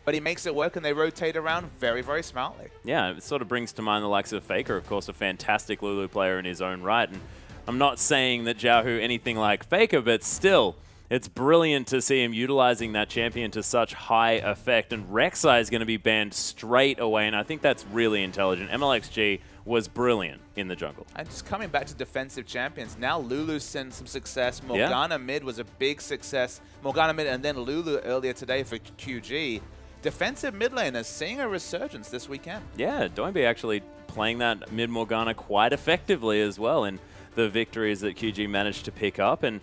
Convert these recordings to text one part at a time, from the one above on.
but he makes it work and they rotate around very, very smartly. Yeah, it sort of brings to mind the likes of Faker, of course, a fantastic Lulu player in his own right. And I'm not saying that Xiaohu anything like Faker, but still, it's brilliant to see him utilizing that champion to such high effect. And Rek'Sai is going to be banned straight away, and I think that's really intelligent. MLXG was brilliant in the jungle. And just coming back to defensive champions, now Lulu's seen some success. Morgana mid was a big success. Morgana mid and then Lulu earlier today for QG. Defensive mid laners seeing a resurgence this weekend. Yeah, Doinby actually playing that mid Morgana quite effectively as well in the victories that QG managed to pick up. And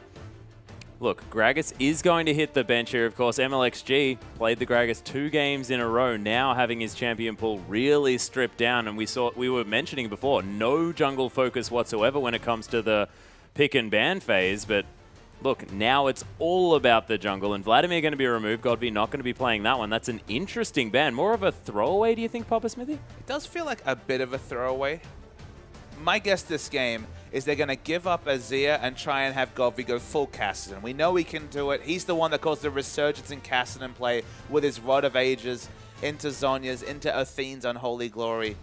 look, Gragas is going to hit the bench here. Of course, MLXG played the Gragas 2 games in a row, now having his champion pool really stripped down. And we were mentioning before, no jungle focus whatsoever when it comes to the pick and ban phase. But look, now it's all about the jungle, and Vladimir going to be removed. Godby not going to be playing that one. That's an interesting ban. More of a throwaway, do you think, Papa Smithy? It does feel like a bit of a throwaway. My guess this game is they're going to give up Azir and try and have Godby go full Kassadin. We know he can do it. He's the one that caused the resurgence in Kassadin play with his Rod of Ages into Zhonya's, into Athene's Unholy Glory.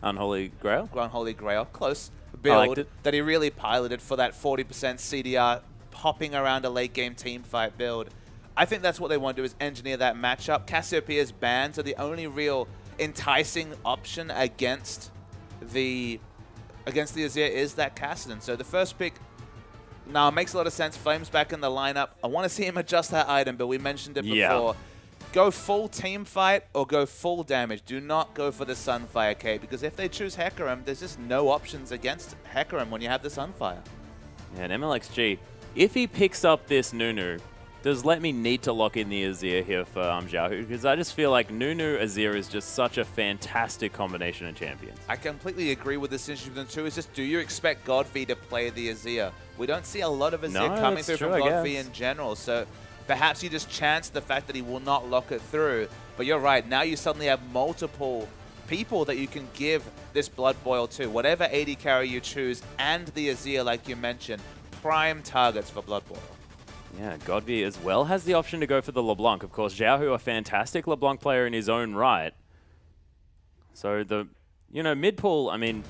Unholy Grail? Unholy Grail. Close. Build that he really piloted for that 40% CDR hopping around a late game team fight build. I think that's what they want to do, is engineer that matchup. Cassiopeia's banned, so the only real enticing option against the Azir is that Kassadin. So the first pick now makes a lot of sense. Flame's back in the lineup. I want to see him adjust that item, but we mentioned it before. Yeah. Go full team fight or go full damage. Do not go for the Sunfire cape, because if they choose Hecarim, there's just no options against Hecarim when you have the Sunfire. Yeah, and MLXG, if he picks up this Nunu, does let me need to lock in the Azir here for Xiaohu, because I just feel like Nunu Azir is just such a fantastic combination of champions. I completely agree with this issue with them too. Is just, do you expect Godfrey to play the Azir? We don't see a lot of Azir coming through from Godfrey in general, so perhaps you just chance the fact that he will not lock it through. But you're right, now you suddenly have multiple people that you can give this Blood Boil to. Whatever AD carry you choose, and the Azir, like you mentioned, prime targets for Blood Boil. Yeah, Godby as well has the option to go for the LeBlanc. Of course, Xiaohu, a fantastic LeBlanc player in his own right. So the, mid pool, I mean,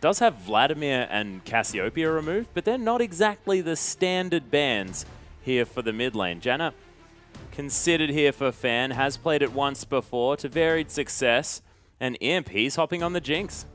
does have Vladimir and Cassiopeia removed, but they're not exactly the standard bans here for the mid lane. Janna, considered here for Fan, has played it once before to varied success. And Imp, he's hopping on the Jinx.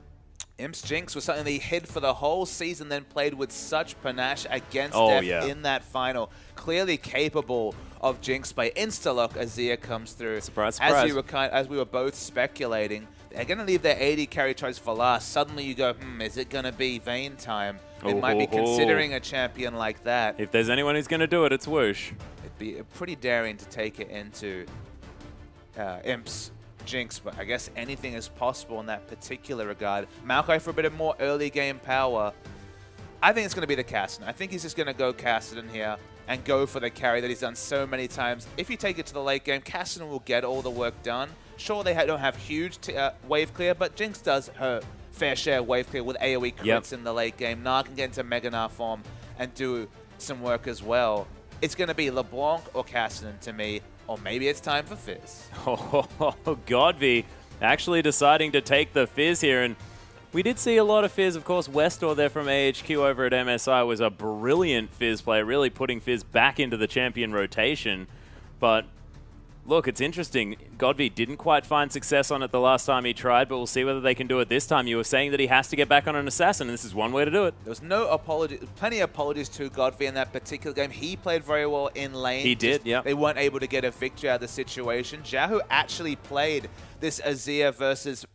Imp's Jinx was something they hid for the whole season, then played with such panache against Def in that final. Clearly capable of Jinx by insta-lock. Azir comes through. Surprise, surprise. As we were both speculating, they're going to leave their AD carry choice for last. Suddenly you go, is it going to be Vayne time? They might be considering a champion like that. If there's anyone who's going to do it, it's Whoosh. It'd be pretty daring to take it into Imp's Jinx, but I guess anything is possible in that particular regard. Maokai for a bit of more early game power. I think it's going to be the Kassadin. I think he's just going to go Kassadin here and go for the carry that he's done so many times. If you take it to the late game, Kassadin will get all the work done. Sure, they don't have huge wave clear, but Jinx does her fair share of wave clear with AoE crits in the late game. Gnar can get into Mega Gnar form and do some work as well. It's going to be LeBlanc or Kassadin to me. Or maybe it's time for Fizz. Godby actually deciding to take the Fizz here. And we did see a lot of Fizz. Of course, Westor there from AHQ over at MSI was a brilliant Fizz player, really putting Fizz back into the champion rotation. But look, it's interesting. Godby didn't quite find success on it the last time he tried, but we'll see whether they can do it this time. You were saying that he has to get back on an assassin, and this is one way to do it. There was no apology, plenty of apologies to Godby in that particular game. He played very well in lane. He did, yeah. They weren't able to get a victory out of the situation. Xiaohu actually played this Azir versus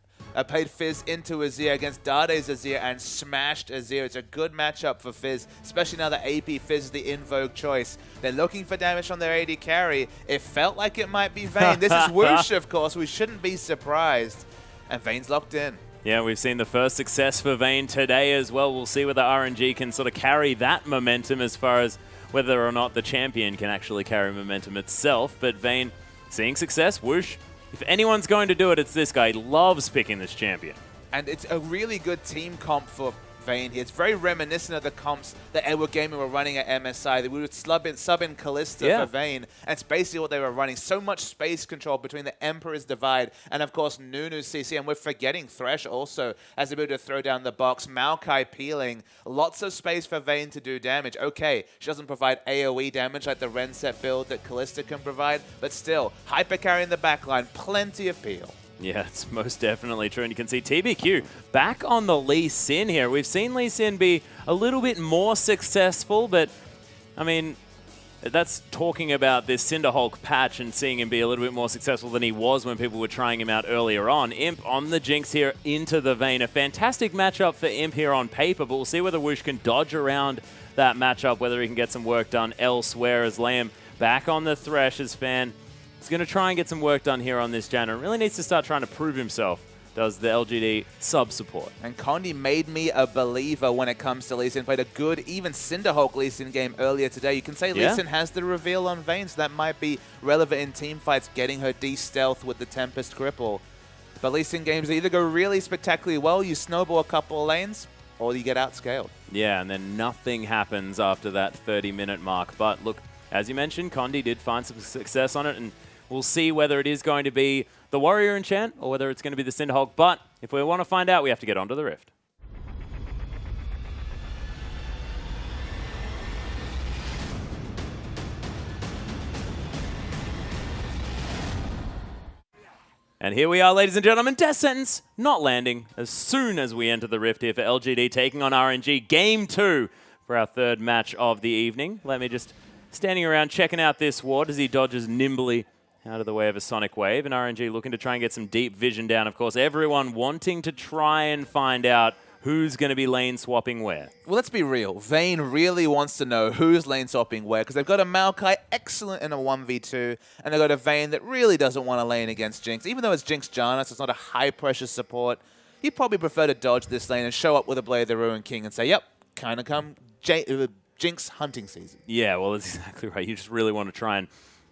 played Fizz into Azir against Dade's Azir and smashed Azir. It's a good matchup for Fizz, especially now that AP Fizz is the in vogue choice. They're looking for damage on their AD carry. It felt like it might be Vayne. This is Whoosh, of course. We shouldn't be surprised. And Vayne's locked in. Yeah, we've seen the first success for Vayne today as well. We'll see whether RNG can sort of carry that momentum as far as whether or not the champion can actually carry momentum itself. But Vayne seeing success, Whoosh. If anyone's going to do it, it's this guy. He loves picking this champion. And it's a really good team comp for Vayne here. It's very reminiscent of the comps that Edward Gaming were running at MSI. They would sub in Callista for Vayne, and it's basically what they were running. So much space control between the Emperor's Divide and, of course, Nunu's CC. And we're forgetting Thresh also as the ability to throw down the box. Maokai peeling. Lots of space for Vayne to do damage. Okay, she doesn't provide AoE damage like the Renset build that Callista can provide, but still, hyper carrying the backline, plenty of peel. Yeah, it's most definitely true. And you can see TBQ back on the Lee Sin here. We've seen Lee Sin be a little bit more successful, but, I mean, that's talking about this Cinderhulk patch and seeing him be a little bit more successful than he was when people were trying him out earlier on. Imp on the Jinx here into the Vayne. A fantastic matchup for Imp here on paper, but we'll see whether Woosh can dodge around that matchup, whether he can get some work done elsewhere as Liam back on the Thresh as Fan. He's going to try and get some work done here on this Janna. Really needs to start trying to prove himself, does the LGD sub-support. And Condi made me a believer when it comes to Lee Sin. Played a good, even Cinderhulk Lee Sin game earlier today. You can say Lee Sin has the reveal on Vayne, so that might be relevant in team fights, getting her de-stealth with the Tempest Cripple. But Lee Sin games either go really spectacularly well, you snowball a couple of lanes, or you get outscaled. Yeah, and then nothing happens after that 30-minute mark. But look, as you mentioned, Condi did find some success on it, and we'll see whether it is going to be the Warrior Enchant or whether it's going to be the Cinderhulk. But if we want to find out, we have to get onto the Rift. And here we are, ladies and gentlemen. Death Sentence not landing as soon as we enter the Rift here for LGD taking on RNG. Game 2 for our third match of the evening. Let me just standing around checking out this ward as he dodges nimbly out of the way of a Sonic Wave. And RNG looking to try and get some deep vision down. Of course, everyone wanting to try and find out who's going to be lane swapping where. Well, let's be real. Vayne really wants to know who's lane swapping where, because they've got a Maokai excellent in a 1v2, and they've got a Vayne that really doesn't want to lane against Jinx. Even though it's Jinx Janna, so it's not a high-pressure support, he'd probably prefer to dodge this lane and show up with a Blade of the Ruined King and say, yep, kind of come Jinx hunting season. Yeah, well, that's exactly right. You just really want to try and,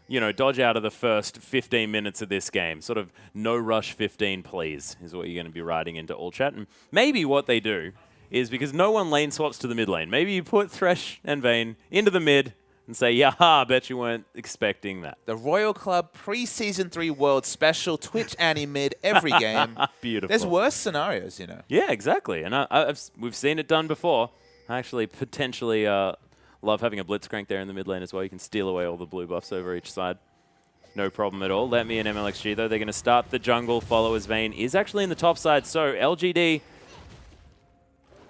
you know, dodge out of the first 15 minutes of this game. Sort of no rush 15, please, is what you're going to be writing into all chat. And maybe what they do is, because no one lane swaps to the mid lane, maybe you put Thresh and Vayne into the mid and say, yeah, bet you weren't expecting that. The Royal Club pre-Season 3 World Special, Twitch anti-mid every game. Beautiful. There's worse scenarios, you know. Yeah, exactly. And we've seen it done before. I actually potentially love having a Blitzcrank there in the mid lane as well. You can steal away all the blue buffs over each side. No problem at all. Let me and MLXG, though. They're going to start the jungle. Followers Vayne is actually in the top side. So LGD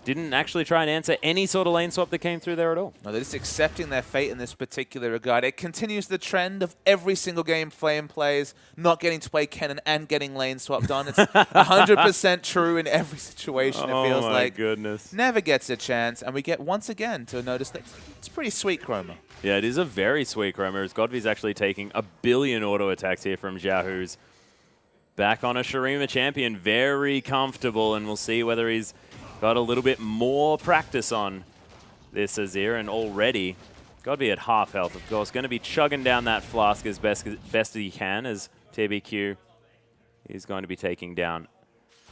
didn't actually try and answer any sort of lane swap that came through there at all. No, they're just accepting their fate in this particular regard. It continues the trend of every single game Flame plays, not getting to play Kennen and getting lane swapped on. It's 100% true in every situation, it feels like. Oh my goodness. Never gets a chance, and we get once again to notice that it's pretty sweet Chroma. Yeah, it is a very sweet Chroma, as Godvy's actually taking a billion auto attacks here from Xiaohu's. Back on a Shurima champion, very comfortable, and we'll see whether he's got a little bit more practice on this Azir, and already got to be at half health, of course. Going to be chugging down that flask as best as he can, as TBQ is going to be taking down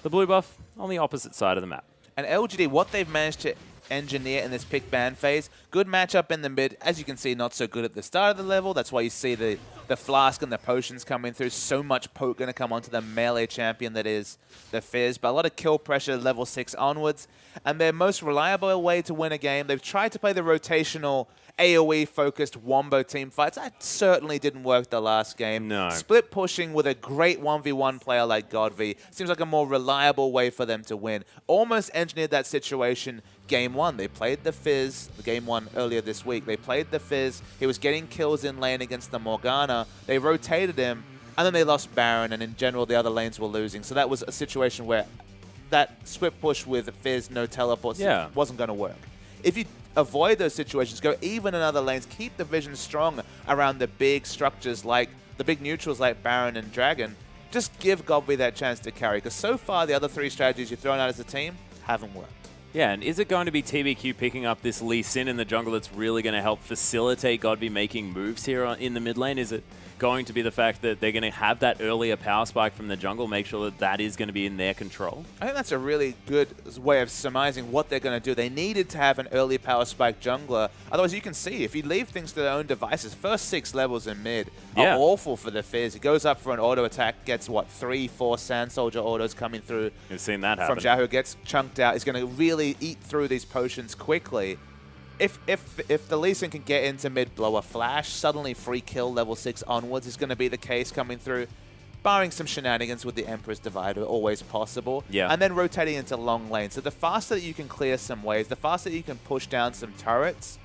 the blue buff on the opposite side of the map. And LGD, what they've managed to engineer in this pick ban phase, good matchup in the mid. As you can see, not so good at the start of the level. That's why you see the flask and the potions coming through. So much poke going to come onto the melee champion that is the Fizz. But a lot of kill pressure level 6 onwards. And their most reliable way to win a game, they've tried to play the rotational AoE-focused Wombo team fights. That certainly didn't work the last game. No. Split pushing with a great 1v1 player like Godvy seems like a more reliable way for them to win. Almost engineered that situation game 1. They played the Fizz, the game 1 earlier this week. They played the Fizz. He was getting kills in lane against the Morgana. They rotated him, and then they lost Baron, and in general, the other lanes were losing. So that was a situation where that split push with Fizz, no teleports, wasn't going to work. If you avoid those situations, go even in other lanes, keep the vision strong around the big structures like the big neutrals like Baron and Dragon, just give Godby that chance to carry. Because so far, the other 3 strategies you've thrown out as a team haven't worked. Yeah, and is it going to be TBQ picking up this Lee Sin in the jungle that's really going to help facilitate Godby making moves here in the mid lane? Is it going to be the fact that they're going to have that earlier power spike from the jungle, make sure that that is going to be in their control? I think that's a really good way of surmising what they're going to do. They needed to have an early power spike jungler. Otherwise, you can see, if you leave things to their own devices, first 6 levels in mid are awful for the Fizz. He goes up for an auto attack, gets, what, 3, 4 Sand Soldier autos coming through. You've seen that happen. From Jahu, gets chunked out. He's going to really eat through these potions quickly. If the Lee Sin can get into mid, blow a flash, suddenly free kill level 6 onwards is going to be the case coming through. Barring some shenanigans with the Emperor's Divider, always possible. Yeah. And then rotating into long lane. So the faster that you can clear some waves, the faster that you can push down some turrets,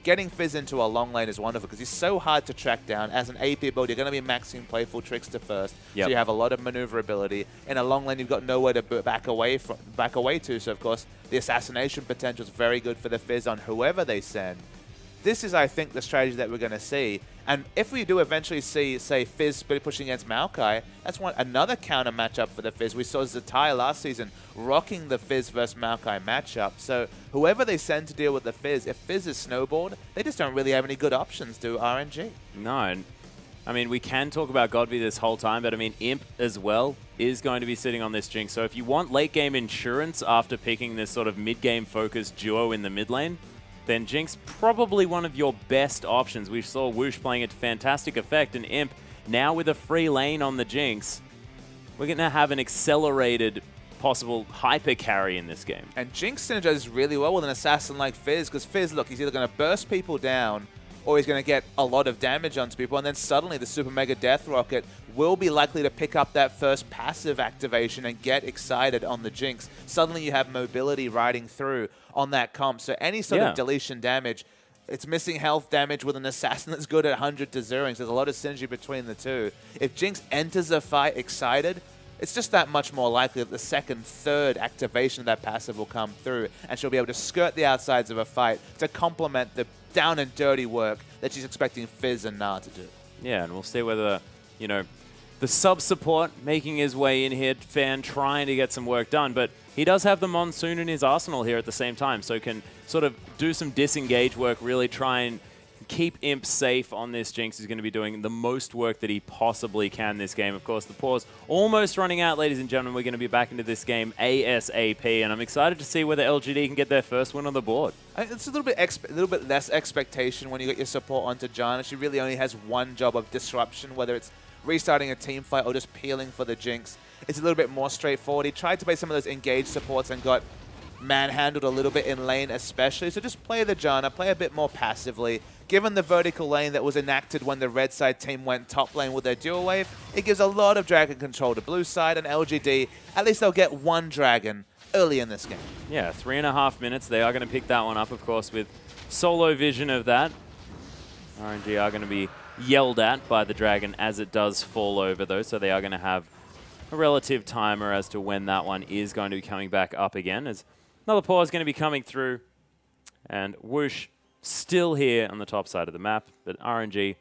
getting Fizz into a long lane is wonderful because he's so hard to track down. As an AP build, you're going to be maxing Playful Trickster first, so you have a lot of maneuverability. In a long lane, you've got nowhere to back away to, so of course, the assassination potential is very good for the Fizz on whoever they send. This is, I think, the strategy that we're going to see. And if we do eventually see, say, Fizz pushing against Maokai, that's another counter matchup for the Fizz. We saw Zatai last season rocking the Fizz versus Maokai matchup. So whoever they send to deal with the Fizz, if Fizz is snowballed, they just don't really have any good options to RNG. No, and I mean, we can talk about Godby this whole time, but I mean, Imp as well is going to be sitting on this Jinx. So if you want late game insurance after picking this sort of mid-game focused duo in the mid lane, then Jinx probably one of your best options. We saw Whoosh playing it to fantastic effect, and Imp now with a free lane on the Jinx, we're going to have an accelerated possible hyper carry in this game. And Jinx synergizes really well with an assassin like Fizz, because Fizz, look, he's either going to burst people down or he's going to get a lot of damage onto people, and then suddenly the Super Mega Death Rocket will be likely to pick up that first passive activation and get excited on the Jinx. Suddenly you have mobility riding through on that comp, so any sort of deletion damage, it's missing health damage with an assassin that's good at 100 to 0, so there's a lot of synergy between the two. If Jinx enters a fight excited, it's just that much more likely that the second, third activation of that passive will come through, and she'll be able to skirt the outsides of a fight to complement the down and dirty work that she's expecting Fizz and Na to do. Yeah, and we'll see whether, you know, the sub-support making his way in here, Fan trying to get some work done, but he does have the Monsoon in his arsenal here at the same time, so can sort of do some disengage work, really try and keep Imp safe on this Jinx. Is going to be doing the most work that he possibly can this game. Of course, the pause almost running out, ladies and gentlemen. We're going to be back into this game ASAP, and I'm excited to see whether LGD can get their first win on the board. It's a little bit less expectation when you get your support onto Janna. She really only has one job of disruption, whether it's restarting a team fight or just peeling for the Jinx. It's a little bit more straightforward. He tried to play some of those engaged supports and got manhandled a little bit in lane especially, so just play the Janna, play a bit more passively. Given the vertical lane that was enacted when the red side team went top lane with their dual wave, it gives a lot of dragon control to blue side, and LGD, at least they'll get one dragon early in this game. Yeah, 3.5 minutes. They are going to pick that one up, of course, with solo vision of that. RNG are going to be yelled at by the dragon as it does fall over, though, so they are going to have a relative timer as to when that one is going to be coming back up again, as another pause is going to be coming through, and Whoosh still here on the top side of the map, but RNG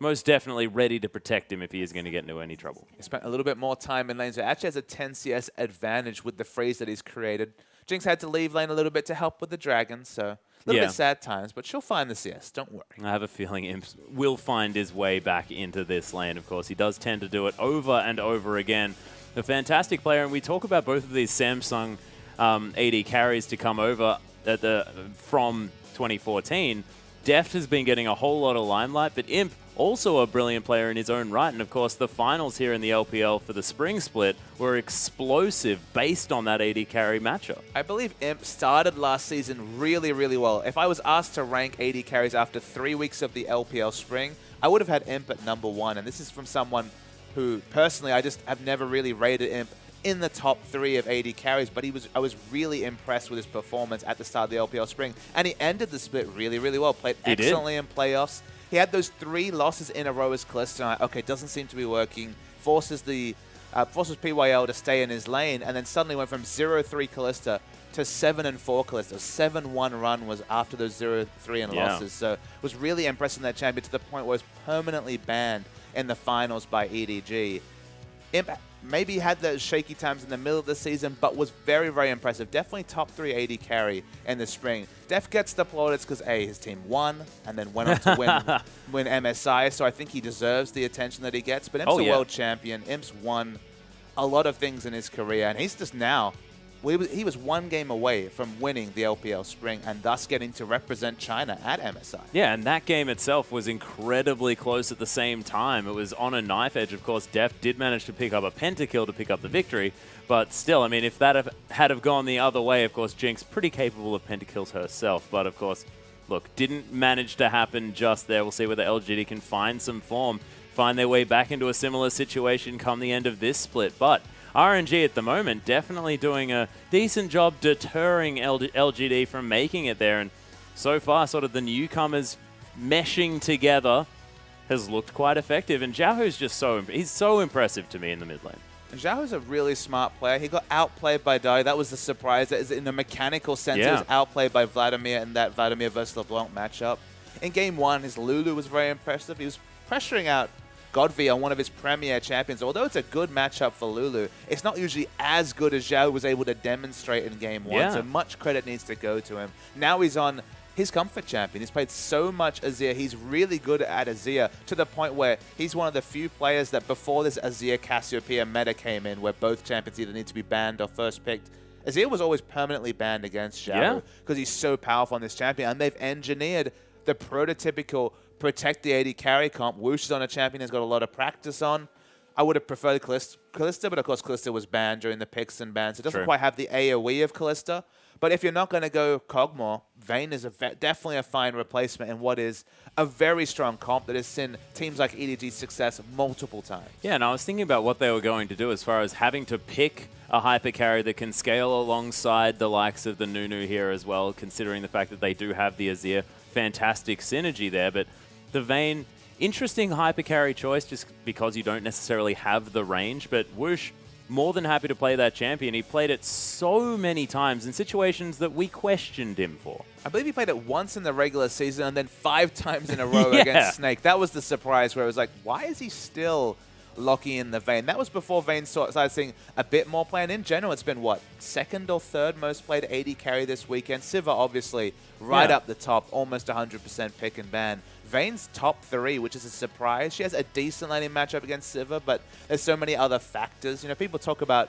most definitely ready to protect him if he is going to get into any trouble. He spent a little bit more time in lane, so actually has a 10 CS advantage with the freeze that he's created. Jinx had to leave lane a little bit to help with the dragon, so a little bit sad times, but she'll find the CS, don't worry. I have a feeling Imp will find his way back into this lane, of course. He does tend to do it over and over again. A fantastic player, and we talk about both of these Samsung AD carries to come over from 2014. Deft has been getting a whole lot of limelight, but Imp also a brilliant player in his own right. And of course, the finals here in the LPL for the spring split were explosive based on that AD carry matchup. I believe Imp started last season really, really well. If I was asked to rank AD carries after 3 weeks of the LPL spring, I would have had Imp at #1. And this is from someone who, personally, I just have never really rated Imp in the top 3 of AD carries, but I was really impressed with his performance at the start of the LPL spring. And he ended the split really, really well. Played excellently in playoffs. He had those 3 losses in a row as Kalista. Okay, doesn't seem to be working. Forces PYL to stay in his lane, and then suddenly went from 0-3 Kalista to 7-4 Kalista. 7-1 run was after those 0-3 losses. So was really impressing that champion to the point where it was permanently banned in the finals by EDG. Imp maybe had those shaky times in the middle of the season, but was very, very impressive. Definitely top 3 AD carry in the spring. Def gets the plaudits because, A, his team won and then went on to win MSI, so I think he deserves the attention that he gets. But Imp's a world champion. Imp's won a lot of things in his career, and he's just now... he was 1 game away from winning the LPL Spring and thus getting to represent China at MSI. Yeah, and that game itself was incredibly close at the same time. It was on a knife edge. Of course, Def did manage to pick up a pentakill to pick up the victory, but still, I mean, if that had gone the other way, of course, Jinx pretty capable of pentakills herself, but of course, look, didn't manage to happen just there. We'll see whether LGD can find some form, find their way back into a similar situation come the end of this split, but RNG at the moment definitely doing a decent job deterring LGD from making it there. And so far, sort of the newcomers meshing together has looked quite effective. And Xiaohu's just he's so impressive to me in the mid lane. Xiaohu's a really smart player. He got outplayed by Dai. That was the surprise. That is, in a mechanical sense, he was outplayed by Vladimir in that Vladimir versus LeBlanc matchup. In game 1, his Lulu was very impressive. He was pressuring out Godvi on one of his premier champions. Although it's a good matchup for Lulu, it's not usually as good as Xiao was able to demonstrate in game 1, so much credit needs to go to him. Now he's on his comfort champion. He's played so much Azir. He's really good at Azir to the point where he's one of the few players that before this Azir Cassiopeia meta came in, where both champions either need to be banned or first picked, Azir was always permanently banned against Xiao because he's so powerful on this champion, and they've engineered the prototypical protect the AD carry comp. Woosh is on a champion he's got a lot of practice on. I would have preferred Kalista, but of course Kalista was banned during the picks and bans. It doesn't quite have the AoE of Kalista. But if you're not going to go Kog'Maw, Vayne is definitely a fine replacement in what is a very strong comp that has seen teams like EDG success multiple times. Yeah, and I was thinking about what they were going to do as far as having to pick a hyper carry that can scale alongside the likes of the Nunu here as well, considering the fact that they do have the Azir. Fantastic synergy there, but the Vayne, interesting hyper carry choice just because you don't necessarily have the range, but Woosh, more than happy to play that champion. He played it so many times in situations that we questioned him for. I believe he played it once in the regular season and then 5 times in a row against Snake. That was the surprise where it was like, why is he still locking in the Vayne? That was before Vayne started seeing a bit more play. And in general, it's been, what, 2nd or 3rd most played AD carry this weekend. Sivir, obviously, right up the top, almost 100% pick and ban. Vayne's top 3, which is a surprise. She has a decent laning matchup against Sivir, but there's so many other factors. You know, people talk about,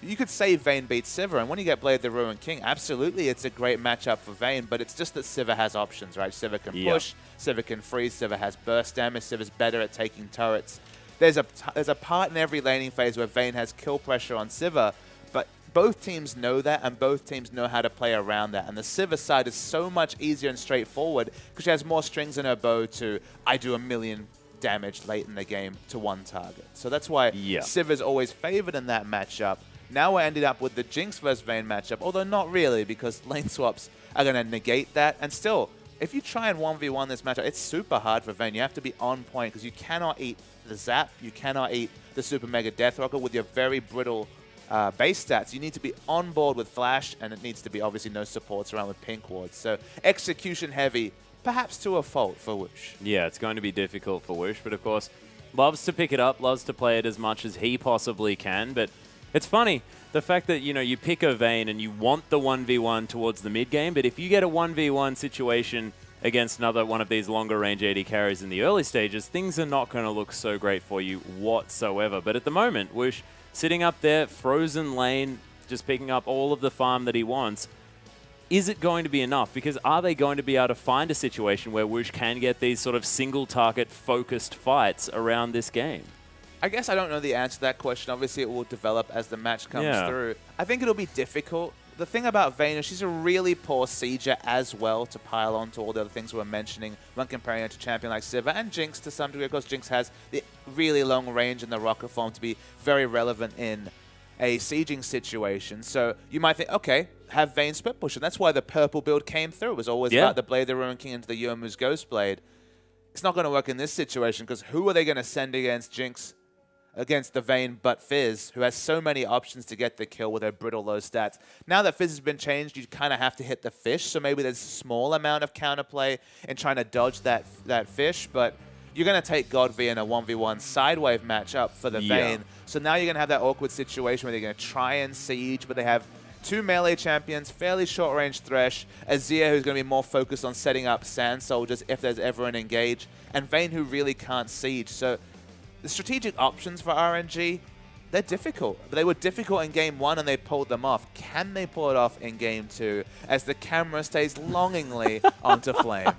you could say Vayne beats Sivir, and when you get Blade the Ruined King, absolutely it's a great matchup for Vayne, but it's just that Sivir has options, right? Sivir can push, Sivir can freeze, Sivir has burst damage, Sivir's better at taking turrets. There's a part in every laning phase where Vayne has kill pressure on Sivir, but both teams know that, and both teams know how to play around that. And the Sivir side is so much easier and straightforward because she has more strings in her bow to, I do 1,000,000 damage late in the game to one target. So that's why Sivir's always favored in that matchup. Now we're ended up with the Jinx versus Vayne matchup, although not really because lane swaps are going to negate that. And still, if you try and 1v1 this matchup, it's super hard for Vayne. You have to be on point because you cannot eat the Zap, you cannot eat the Super Mega Death Rocket with your very brittle base stats. You need to be on board with Flash, and it needs to be obviously no supports around with Pink Wards. So execution heavy, perhaps to a fault for Woosh. Yeah, it's going to be difficult for Woosh, but of course, loves to pick it up, loves to play it as much as he possibly can. But it's funny, the fact that, you know, you pick a Vayne and you want the 1v1 towards the mid game, but if you get a 1v1 situation against another one of these longer range AD carries in the early stages, things are not going to look so great for you whatsoever. But at the moment, Woosh sitting up there, frozen lane, just picking up all of the farm that he wants. Is it going to be enough? Because are they going to be able to find a situation where Woosh can get these sort of single target focused fights around this game? I guess I don't know the answer to that question. Obviously, it will develop as the match comes through. I think it'll be difficult. The thing about Vayne is she's a really poor sieger as well, to pile on to all the other things we're mentioning when comparing her to a champion like Sivir and Jinx to some degree. Of course, Jinx has the really long range in the rocket form to be very relevant in a sieging situation. So you might think, okay, have Vayne split push. And that's why the purple build came through. It was always about the Blade the Ruined King into the Youmuu's Ghost Blade. It's not going to work in this situation because who are they going to send against Jinx? Against the Vayne but Fizz, who has so many options to get the kill with her brittle low stats. Now that Fizz has been changed, you kind of have to hit the fish, so maybe there's a small amount of counterplay in trying to dodge that fish, but you're going to take Godv in a 1v1 sidewave matchup for the Vayne. So now you're going to have that awkward situation where they're going to try and siege, but they have 2 melee champions, fairly short-range Thresh, Azir who's going to be more focused on setting up Sand Soldiers if there's ever an engage, and Vayne who really can't siege. So the strategic options for RNG, they're difficult. But they were difficult in Game 1 and they pulled them off. Can they pull it off in Game 2 as the camera stays longingly onto Flame?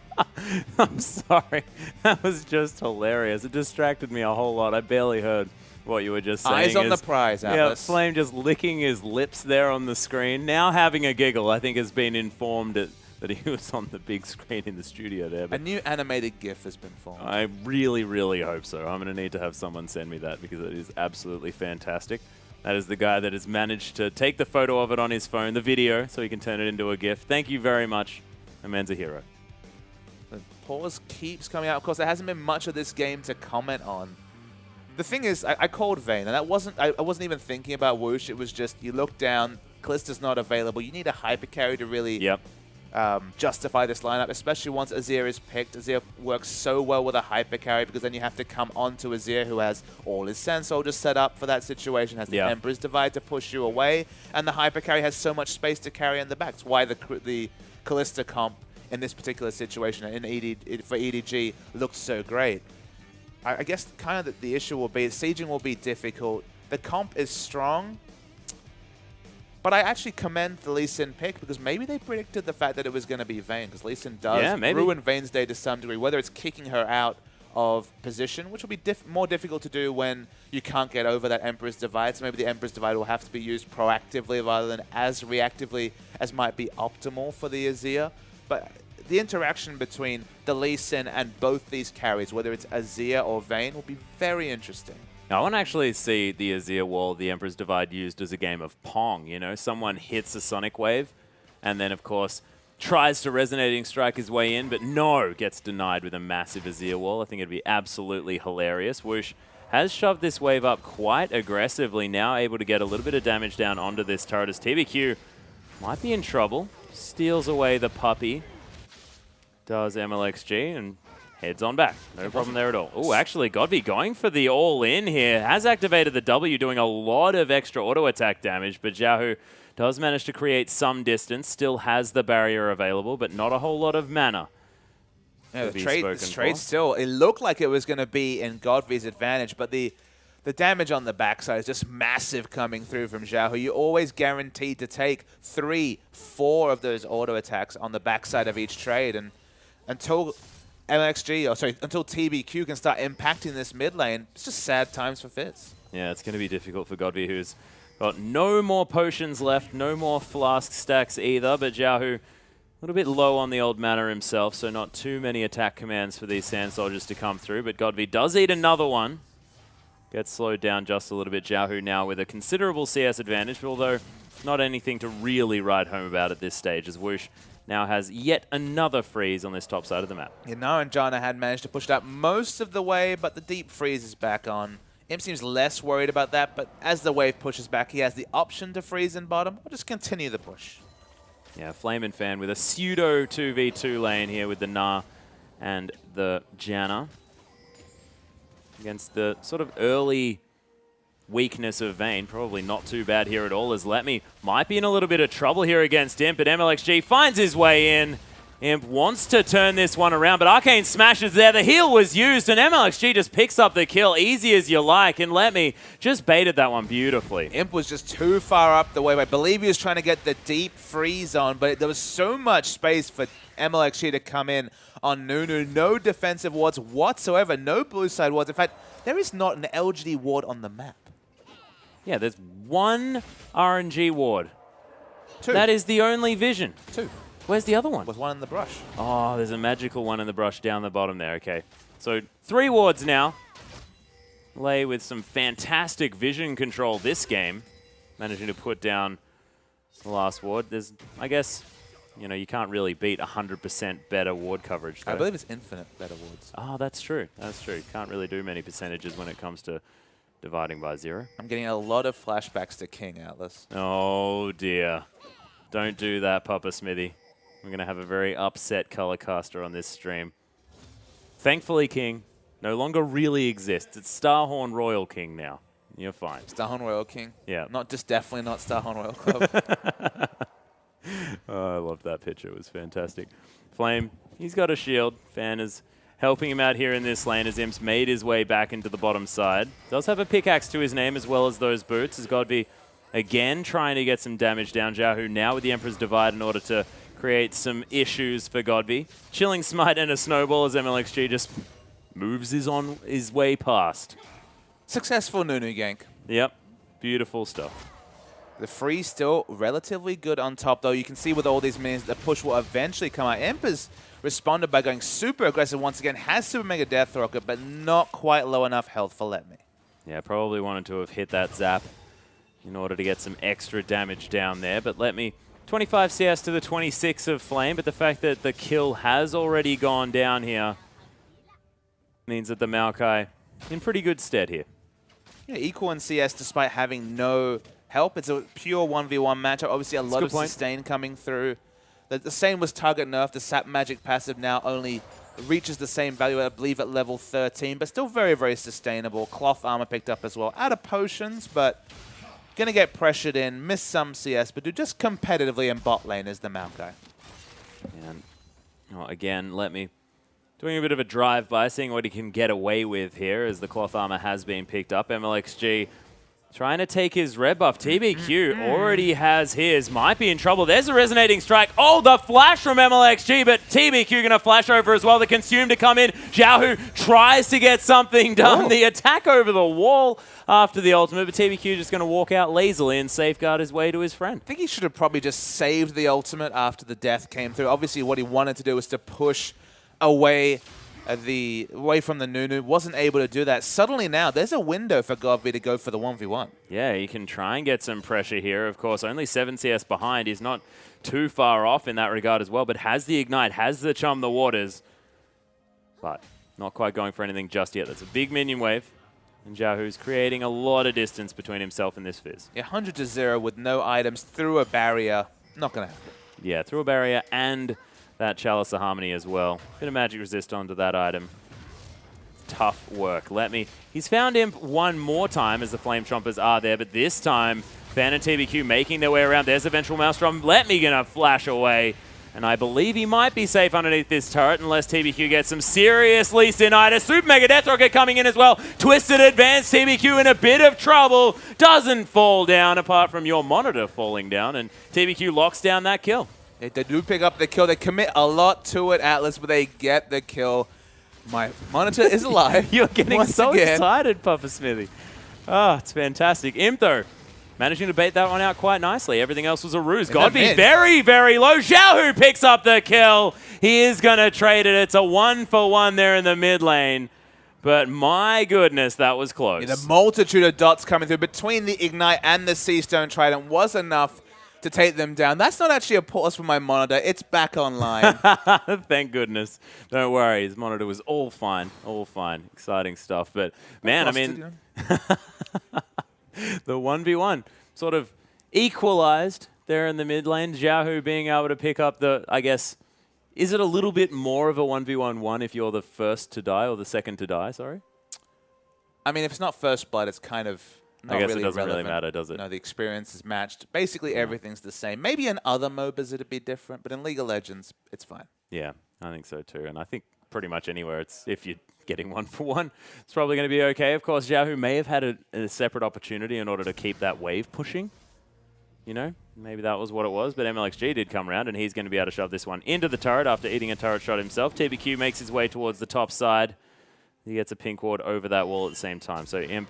I'm sorry. That was just hilarious. It distracted me a whole lot. I barely heard what you were just saying. Eyes on the prize, Atlas. Yeah, Flame just licking his lips there on the screen. Now having a giggle, I think has been informed that he was on the big screen in the studio there. A new animated GIF has been formed. I really, really hope so. I'm going to need to have someone send me that because it is absolutely fantastic. That is the guy that has managed to take the photo of it on his phone, the video, so he can turn it into a GIF. Thank you very much. A man's a hero. The pause keeps coming out. Of course, there hasn't been much of this game to comment on. The thing is, I called Vayne, and I wasn't even thinking about Whoosh. It was just, you look down, Callista's not available. You need a hyper carry to really justify this lineup, especially once Azir is picked. Azir works so well with a hyper carry because then you have to come onto Azir who has all his Sand Soldiers set up for that situation, has the Emperor's Divide to push you away, and the hyper carry has so much space to carry in the back. That's why the Callista comp in this particular situation for EDG looks so great. I guess kind of the issue will be sieging will be difficult. The comp is strong, but I actually commend the Lee Sin pick because maybe they predicted the fact that it was going to be Vayne, because Lee Sin does ruin Vayne's day to some degree, whether it's kicking her out of position, which will be more difficult to do when you can't get over that Emperor's Divide. So maybe the Emperor's Divide will have to be used proactively rather than as reactively as might be optimal for the Azir. But the interaction between the Lee Sin and both these carries, whether it's Azir or Vayne, will be very interesting. Now, I want to actually see the Azir wall, the Emperor's Divide, used as a game of Pong. You know, someone hits a Sonic Wave and then, of course, tries to Resonating Strike his way in, but no, gets denied with a massive Azir wall. I think it'd be absolutely hilarious. Whoosh has shoved this wave up quite aggressively, now able to get a little bit of damage down onto this turret as TBQ might be in trouble. Steals away the puppy. Does MLXG and heads on back. No problem there at all. Oh, actually, Godv going for the all-in here. Has activated the W, doing a lot of extra auto-attack damage, but Xiaohu does manage to create some distance, still has the barrier available, but not a whole lot of mana. Yeah, the trade still, it looked like it was going to be in Godv's advantage, but the damage on the backside is just massive coming through from Xiaohu. You're always guaranteed to take 3, 4 of those auto-attacks on the backside of each trade, and until until TBQ can start impacting this mid lane, it's just sad times for Fizz. Yeah, it's going to be difficult for Godv, who's got no more potions left, no more flask stacks either, but Xiaohu a little bit low on the old mana himself, so not too many attack commands for these Sand Soldiers to come through, but Godv does eat another one. Gets slowed down just a little bit. Xiaohu now with a considerable CS advantage, although not anything to really write home about at this stage, as Whoosh now has yet another freeze on this top side of the map. Yeah, Naranja had managed to push it up most of the way, but the deep freeze is back on. Imp seems less worried about that, but as the wave pushes back, he has the option to freeze in bottom. We'll just continue the push. Yeah, Flame and Fan with a pseudo 2v2 lane here with the Na and the Janna. Against the sort of early weakness of Vayne, probably not too bad here at all, as Letme might be in a little bit of trouble here against Imp, but MLXG finds his way in. Imp wants to turn this one around, but Arcane Smash is there. The heal was used, and MLXG just picks up the kill, easy as you like, and Letme just baited that one beautifully. Imp was just too far up the wave. I believe he was trying to get the deep freeze on, but there was so much space for MLXG to come in on Nunu. No defensive wards whatsoever, no blue side wards. In fact, there is not an LGD ward on the map. Yeah, there's one RNG ward. 2. That is the only vision. 2. Where's the other one? With one in the brush. Oh, there's a magical one in the brush down the bottom there. Okay. So 3 wards now. Lay with some fantastic vision control this game. Managing to put down the last ward. There's, I guess, you know, you can't really beat 100% better ward coverage, though. I believe it's infinite better wards. Oh, that's true. That's true. Can't really do many percentages when it comes to dividing by 0. I'm getting a lot of flashbacks to King, Atlas. Oh, dear. Don't do that, Papa Smithy. We're going to have a very upset color caster on this stream. Thankfully, King, no longer really exists. It's Starhorn Royal King now. You're fine. Starhorn Royal King. Yeah. Definitely not Starhorn Royal Club. Oh, I love that picture. It was fantastic. Flame, he's got a shield. Fan is helping him out here in this lane as Imp's made his way back into the bottom side. Does have a pickaxe to his name as well as those boots. Has Godby again trying to get some damage down. Xiaohu now with the Emperor's Divide in order to create some issues for Godby. Chilling Smite and a Snowball as MLXG just moves his way past. Successful Nunu gank. Yep, beautiful stuff. The freeze still relatively good on top, though. You can see with all these minions, the push will eventually come out. Imp has responded by going super aggressive once again. Has Super Mega Death Rocket, but not quite low enough health for Let Me. Yeah, probably wanted to have hit that zap in order to get some extra damage down there. But Let Me, 25 CS to the 26 of Flame. But the fact that the kill has already gone down here means that the Maokai in pretty good stead here. Yeah, equal in CS despite having no help. It's a pure 1v1 matchup. Obviously, a lot of sustain coming through. The same was target nerf. The Sap Magic passive now only reaches the same value, I believe, at level 13, but still very, very sustainable. Cloth armor picked up as well. Out of potions, but going to get pressured in, miss some CS, but do just competitively in bot lane is the Maokai. And well, again, Let Me doing a bit of a drive-by, seeing what he can get away with here as the cloth armor has been picked up. MLXG trying to take his red buff. TBQ already has his. Might be in trouble. There's a resonating strike. Oh, the flash from MLXG, but TBQ going to flash over as well. The consume to come in. Xiaohu tries to get something done. The attack over the wall after the ultimate, but TBQ just going to walk out lazily and safeguard his way to his friend. I think he should have probably just saved the ultimate after the death came through. Obviously, what he wanted to do was to push away from the Nunu. Wasn't able to do that. Suddenly now, there's a window for Godby to go for the 1v1. Yeah, he can try and get some pressure here. Of course, only 7 CS behind. He's not too far off in that regard as well, but has the Ignite, has the Chum the Waters, but not quite going for anything just yet. That's a big minion wave, and Xiaohu's creating a lot of distance between himself and this Fizz. Yeah, 100 to 0 with no items through a barrier. Not going to happen. Yeah, through a barrier and that Chalice of Harmony as well. Bit of magic resist onto that item. Tough work. Let Me. He's found Imp one more time as the Flame Chompers are there, but this time Fan and TBQ making their way around. There's a Vengeful Maelstrom. Let Me gonna flash away. And I believe he might be safe underneath this turret unless TBQ gets some seriously Sinitis. Super Mega Death Rocket coming in as well. Twisted Advance. TBQ in a bit of trouble. Doesn't fall down apart from your monitor falling down. And TBQ locks down that kill. They do pick up the kill. They commit a lot to it, Atlas, but they get the kill. My monitor is alive. You're getting so excited, Papa Smithy. Oh, it's fantastic. Imp, though, managing to bait that one out quite nicely. Everything else was a ruse. Godby very, very low. Xiaohu picks up the kill. He is going to trade it. It's a 1-for-1 there in the mid lane. But my goodness, that was close. Yeah, the multitude of dots coming through between the Ignite and the Seastone Trident was enough to take them down. That's not actually a pause for my monitor. It's back online. Thank goodness. Don't worry. His monitor was all fine. All fine. Exciting stuff. But, man, I mean, the 1v1 sort of equalized there in the mid lane. Xiaohu being able to pick up the, I guess, is it a little bit more of a 1v1 if you're the first to die or the second to die? Sorry. I mean, if it's not first blood, it's kind of not I guess really it doesn't relevant. really matter, does it? No, the experience is matched. Basically, everything's the same. Maybe in other MOBAs it'd be different, but in League of Legends, it's fine. Yeah, I think so too. And I think pretty much anywhere, it's if you're getting 1-for-1, it's probably going to be okay. Of course, Xiaohu may have had a separate opportunity in order to keep that wave pushing. You know, maybe that was what it was. But MLXG did come around, and he's going to be able to shove this one into the turret after eating a turret shot himself. TBQ makes his way towards the top side. He gets a pink ward over that wall at the same time. So Imp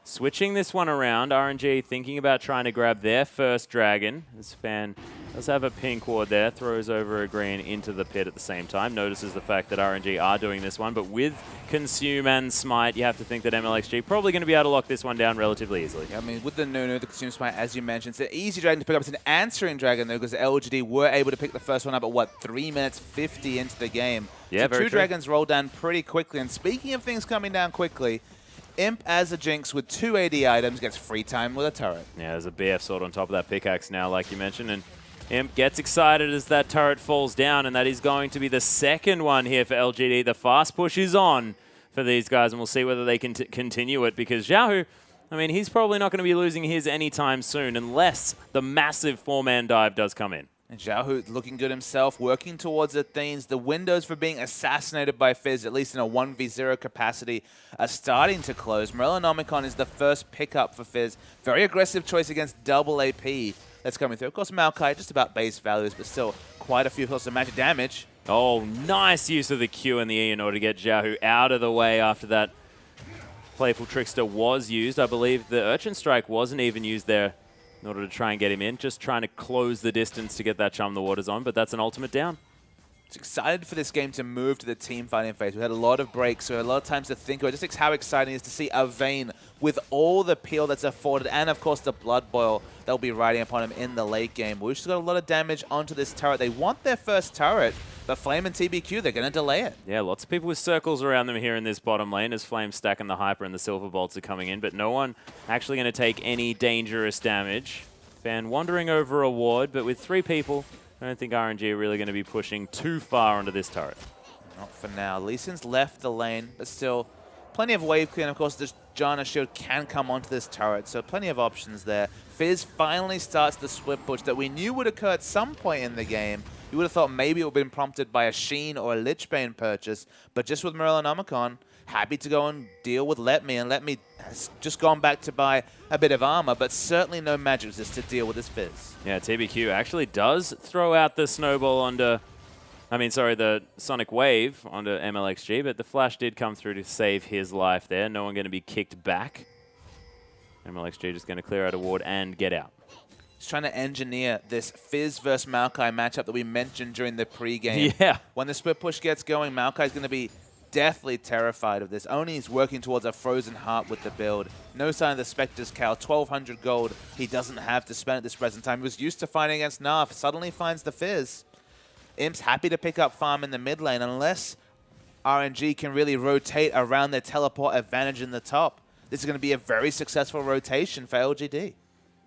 switching this one around. RNG thinking about trying to grab their first dragon. This Fan does have a pink ward there. Throws over a green into the pit at the same time. Notices the fact that RNG are doing this one. But with Consume and Smite, you have to think that MLXG probably going to be able to lock this one down relatively easily. Yeah, I mean, with the Nunu, the Consume Smite, as you mentioned, it's an easy dragon to pick up. It's an answering dragon, though, because LGD were able to pick the first one up at, what, 3 minutes 50 into the game. Yeah, so very two true. dragons roll down pretty quickly. And speaking of things coming down quickly, Imp as a Jinx with 2 AD items gets free time with a turret. Yeah, there's a BF sword on top of that pickaxe now, like you mentioned, and Imp gets excited as that turret falls down, and that is going to be the second one here for LGD. The fast push is on, for these guys, and we'll see whether they can continue it, because Xiaohu, I mean, he's probably not going to be losing his anytime soon unless the massive 4-man dive does come in. And Xiaohu looking good himself, working towards Athenes. The windows for being assassinated by Fizz, at least in a 1v0 capacity, are starting to close. Morellonomicon is the first pickup for Fizz. Very aggressive choice against double AP that's coming through. Of course, Maokai, just about base values, but still quite a few hits of magic damage. Oh, nice use of the Q and the E in order to get Xiaohu out of the way after that Playful Trickster was used. I believe the Urchin Strike wasn't even used there in order to try and get him in. Just trying to close the distance to get that Chum the Waters on, but that's an ultimate down. Just excited for this game to move to the team fighting phase. We had a lot of breaks, we had a lot of times to think about just how exciting it is to see a Vayne with all the peel that's afforded, and of course the Blood Boil that'll be riding upon him in the late game. Woosh got a lot of damage onto this turret. They want their first turret, but Flame and TBQ, they're going to delay it. Yeah, lots of people with circles around them here in this bottom lane as Flame stacking the Hyper and the Silver Bolts are coming in, but no one actually going to take any dangerous damage. Fan wandering over a ward, but with 3 people, I don't think RNG are really going to be pushing too far onto this turret. Not for now. Lee Sin's left the lane, but still plenty of wave clear. And of course, this Janna shield can come onto this turret, so plenty of options there. Fizz finally starts the split push that we knew would occur at some point in the game. You would have thought maybe it would have been prompted by a Sheen or a Lichbane purchase, but just with Morellonomicon, happy to go and deal with Let Me, and Let Me has just gone back to buy a bit of armor, but certainly no magic resist to deal with this Fizz. Yeah, TBQ actually does throw out the snowball onto, the Sonic Wave onto MLXG, but the flash did come through to save his life there. No one going to be kicked back. MLXG just going to clear out a ward and get out. He's trying to engineer this Fizz versus Maokai matchup that we mentioned during the pregame. Yeah. When the split push gets going, Maokai's going to be deathly terrified of this. Only he's working towards a Frozen Heart with the build. No sign of the Spectre's Cow. 1,200 gold he doesn't have to spend at this present time. He was used to fighting against Narf. Suddenly finds the Fizz. Imp's happy to pick up farm in the mid lane unless RNG can really rotate around their teleport advantage in the top. This is going to be a very successful rotation for LGD.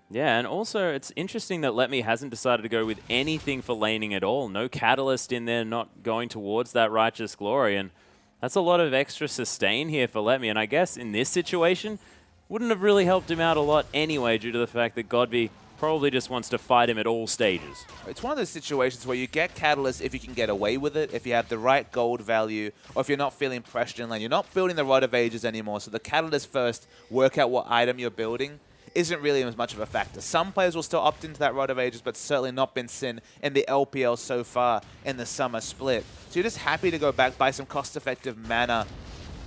Yeah, and also it's interesting that Let Me hasn't decided to go with anything for laning at all. No Catalyst in there, not going towards that Righteous Glory, and that's a lot of extra sustain here for Let Me, and I guess in this situation, wouldn't have really helped him out a lot anyway due to the fact that Godby probably just wants to fight him at all stages. It's one of those situations where you get Catalyst if you can get away with it, if you have the right gold value, or if you're not feeling pressured in lane. You're not building the Rod of Ages anymore, so the Catalyst first, work out what item you're building, isn't really as much of a factor. Some players will still opt into that Rod of Ages, but certainly not been seen in the LPL so far in the summer split. So you're just happy to go back, buy some cost-effective mana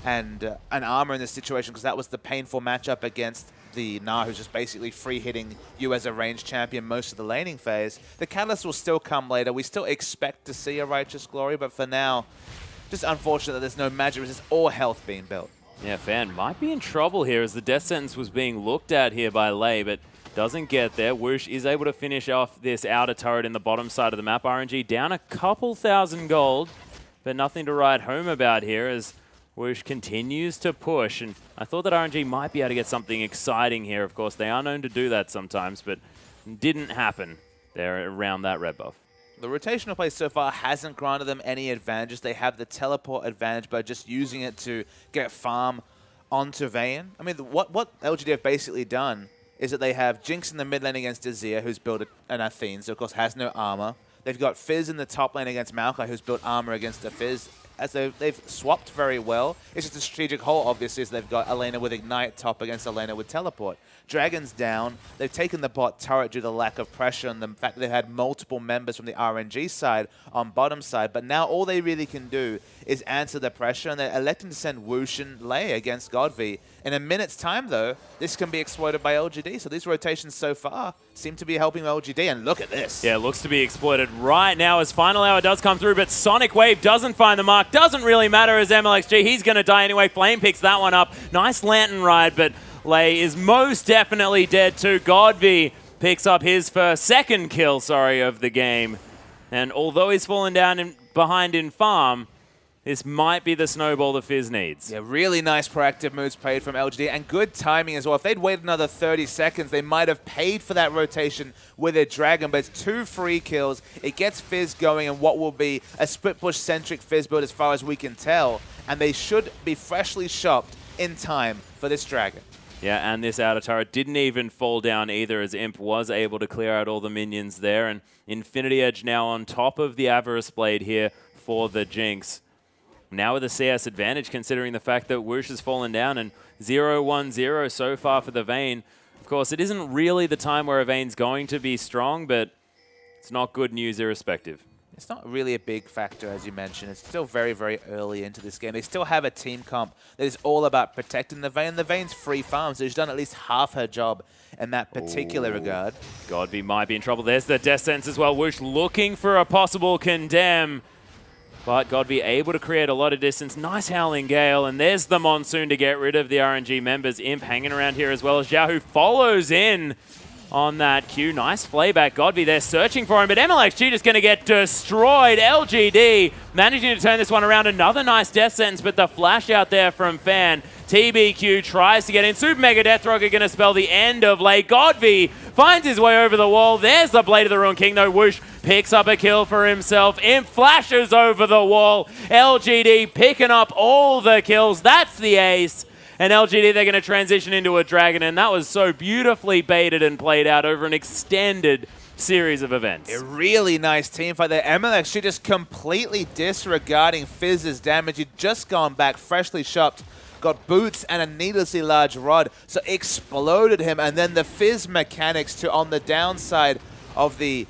and an armor in this situation, because that was the painful matchup against the Gnar, who's just basically free-hitting you as a ranged champion most of the laning phase. The Catalyst will still come later. We still expect to see a Righteous Glory, but for now, just unfortunate that there's no magic resist or health being built. Yeah, Fan might be in trouble here as the death sentence was being looked at here by Lei, but doesn't get there. Woosh is able to finish off this outer turret in the bottom side of the map. RNG down a couple thousand gold, but nothing to write home about here as Woosh continues to push. And I thought that RNG might be able to get something exciting here. Of course, they are known to do that sometimes, but didn't happen there around that red buff. The rotational play so far hasn't granted them any advantages. They have the teleport advantage by just using it to get farm onto Vayne. I mean, what LGD have basically done is that they have Jinx in the mid lane against Azir, who's built an Athene, so of course has no armor. They've got Fizz in the top lane against Maokai, who's built armor against a Fizz. As they've swapped very well. It's just a strategic hole, obviously, as they've got Elena with Ignite top against Elena with Teleport. Dragon's down. They've taken the bot turret due to the lack of pressure and the fact that they've had multiple members from the RNG side on bottom side. But now all they really can do is answer the pressure, and they're electing to send Woosh and Lei against Godby. In a minute's time, though, this can be exploited by LGD. So these rotations so far seem to be helping LGD. And look at this. Yeah, it looks to be exploited right now as Final Hour does come through, but Sonic Wave doesn't find the mark. Doesn't really matter as MLXG. He's going to die anyway. Flame picks that one up. Nice Lantern ride, but Lei is most definitely dead too. Godby picks up his second kill of the game. And although he's fallen down behind in farm, this might be the snowball the Fizz needs. Yeah, really nice proactive moves played from LGD, and good timing as well. If they'd waited another 30 seconds, they might have paid for that rotation with a Dragon, but it's 2 free kills. It gets Fizz going in what will be a split push-centric Fizz build as far as we can tell. and they should be freshly shopped in time for this Dragon. Yeah, and this outer turret didn't even fall down either, as Imp was able to clear out all the minions there. And Infinity Edge now on top of the Avarice Blade here for the Jinx. Now with a CS advantage, considering the fact that Whoosh has fallen down, and 0-1-0 so far for the Vayne. Of course, it isn't really the time where a Vayne's going to be strong, but it's not good news irrespective. It's not really a big factor, as you mentioned. It's still very, very early into this game. They still have a team comp that is all about protecting the Vayne. The Vayne's free farm, so she's done at least half her job in that particular regard. Godby might be in trouble. There's the Death Sentence as well. Whoosh looking for a possible condemn. But Godby able to create a lot of distance. Nice Howling Gale, and there's the Monsoon to get rid of the RNG members. Imp hanging around here as well as Xiao, who follows in on that Q. Nice playback. Godby there searching for him, but MLXG just going to get destroyed. LGD managing to turn this one around. Another nice Death Sentence, but the flash out there from Fan. TBQ tries to get in. Super Mega Death Rocket going to spell the end of late. Godby finds his way over the wall. There's the Blade of the Ruined King, though. Whoosh picks up a kill for himself. Imp flashes over the wall. LGD picking up all the kills. That's the ace. And LGD, they're going to transition into a Dragon, and that was so beautifully baited and played out over an extended series of events. A really nice team fight there. MLXG just completely disregarding Fizz's damage. He'd just gone back, freshly shopped, got boots and a needlessly large rod, so exploded him, and then the Fizz mechanics to, on the downside of the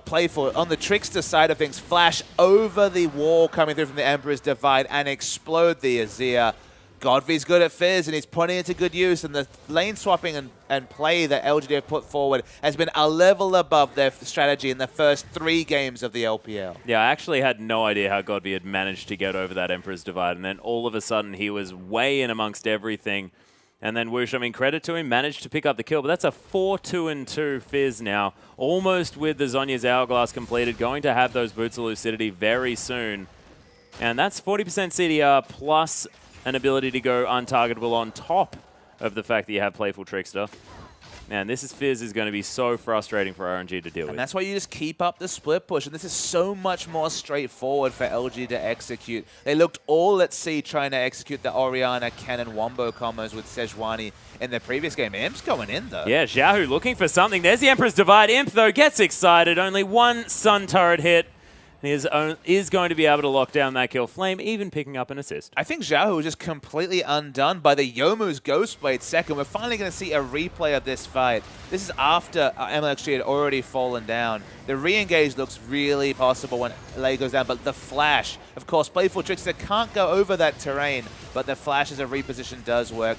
playful, on the Trickster side of things, flash over the wall coming through from the Emperor's Divide and explode the Azir. Godby's good at Fizz, and he's putting it to good use, and the lane swapping and play that LGD have put forward has been a level above their strategy in the first 3 games of the LPL. Yeah, I actually had no idea how Godby had managed to get over that Emperor's Divide, and then all of a sudden he was way in amongst everything. And then Whoosh, I mean, credit to him, managed to pick up the kill, but that's a 4-2-2 Fizz now, almost with the Zhonya's Hourglass completed, going to have those Boots of Lucidity very soon. And that's 40% CDR plus an ability to go untargetable on top of the fact that you have Playful Trickster. Man, this Fizz is going to be so frustrating for RNG to deal with. And that's why you just keep up the split push. And this is so much more straightforward for LG to execute. They looked all at C trying to execute the Orianna, Cannon, Wombo combos with Sejuani in the previous game. Imp's going in, though. Yeah, Xiao looking for something. There's the Emperor's Divide. Imp, though, gets excited. Only one Sun Turret hit. Is going to be able to lock down that kill. Flame even picking up an assist. I think Xiao was just completely undone by the Youmuu's Ghostblade second. We're finally going to see a replay of this fight. This is after MLXG had already fallen down. The re-engage looks really possible when Lei goes down, but the flash, of course, Playful Trickster can't go over that terrain, but the flash as a reposition does work.